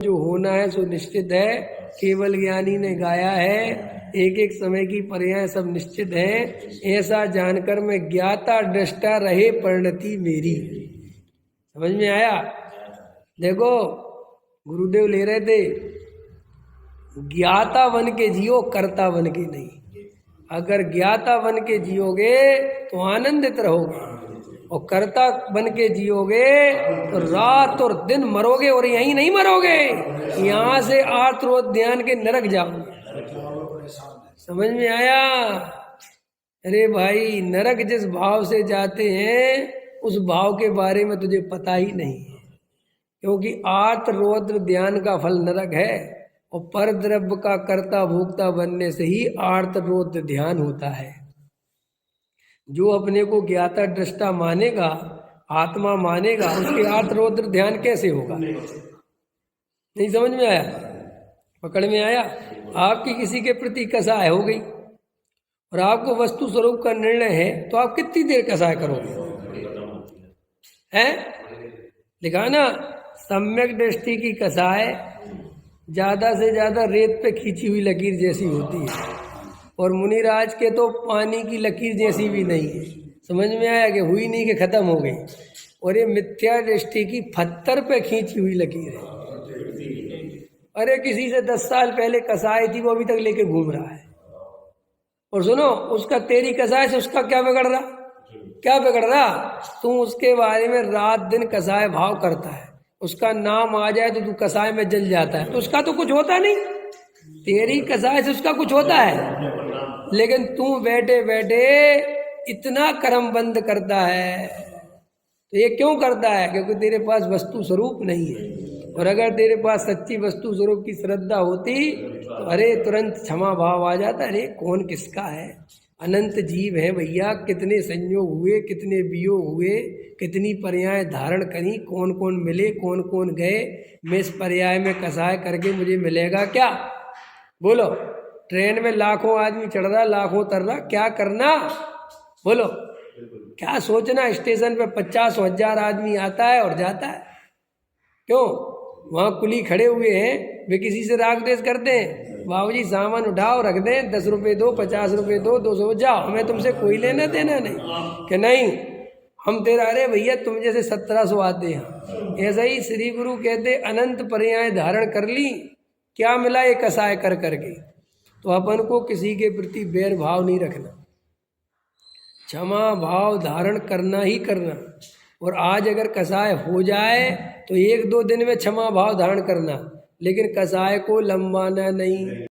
जो होना है सो निश्चित है, केवल ज्ञानी ने गाया है। एक एक समय की पर्याय सब निश्चित है। ऐसा जानकर मैं ज्ञाता दृष्टा रहे परिणति मेरी। समझ में आया? देखो गुरुदेव ले रहे थे, ज्ञाता बन के जियो, कर्ता बन के नहीं। अगर ज्ञाता बन के जियोगे तो आनंदित रहोगे, और कर्ता बन के जियोगे तो रात और दिन मरोगे, और यहीं नहीं मरोगे, यहाँ से आत्मोद्यान के नरक जाओगे। समझ में आया? अरे भाई, नरक जिस भाव से जाते हैं उस भाव के बारे में तुझे पता ही नहीं है, क्योंकि आत्मरोद्र ध्यान का फल नरक है, और पर द्रव्य का कर्ता भोक्ता बनने से ही आर्तरोद्र ध्यान होता है। जो अपने को ज्ञाता दृष्टा मानेगा, आत्मा मानेगा, उसके आर्तरोद्र ध्यान कैसे होगा? नहीं समझ में आया? पकड़ में आया? आपकी किसी के प्रति कसाय हो गई और आपको वस्तु स्वरूप का निर्णय है, तो आप कितनी देर कसाय करोगे? हैं? लिखा ना, सम्यक दृष्टि की कसाय ज्यादा से ज्यादा रेत पे खींची हुई लकीर जैसी होती है, और मुनिराज के तो पानी की लकीर जैसी भी नहीं है। समझ में आया कि हुई नहीं कि खत्म हो गई? और ये मिथ्या दृष्टि की पत्थर पे खींची हुई लकीर है। अरे किसी से 10 साल पहले कसाई थी, वो अभी तक लेके घूम रहा है। और सुनो, उसका तेरी कसाय से उसका क्या बिगड़ रहा? क्या बिगड़ रहा? तू उसके बारे में रात दिन कसाय भाव करता है, उसका नाम आ जाए तो तू कसाय में जल जाता है, तो उसका तो कुछ होता नहीं। तेरी कसाय से उसका कुछ होता है, लेकिन तू बैठे बैठे इतना कर्म बंद करता है। तो ये क्यों करता है? क्योंकि तेरे पास वस्तु स्वरूप नहीं है। और अगर तेरे पास सच्ची वस्तु स्वरूप की श्रद्धा होती तो अरे तुरंत क्षमा भाव आ जाता। अरे कौन किसका है? अनंत जीव है भैया, कितने संयोग हुए, कितने वियोग हुए, कितनी पर्याय धारण करी, कौन कौन मिले, कौन कौन गए। मैं इस पर्याय में कसाय करके मुझे मिलेगा क्या? बोलो। ट्रेन में लाखों आदमी चढ़ रहा, लाखों उतर रहा, क्या करना? बोलो, क्या सोचना? स्टेशन पे 50,000 आदमी आता है और जाता है। क्यों? वहाँ कुली खड़े हुए हैं, वे किसी से राग द्वेष करते हैं? बाबूजी सामान उठाओ, रख दें, 10 रुपये दो, 50 रुपये दो, 200, जाओ, हमें तुमसे कोई लेना देना नहीं। कि नहीं हम तेरा, अरे भैया तुम जैसे 1700 आते हैं। ऐसा ही श्री गुरु कहते, अनंत पर्याय धारण कर ली, क्या मिला ये कसाय कर करके? तो अपन को किसी के प्रति बैर भाव नहीं रखना, क्षमा भाव धारण करना ही करना। और आज अगर कसाय हो जाए तो 1-2 दिन में क्षमा भाव धारण करना, लेकिन कसाय को लंबाना नहीं।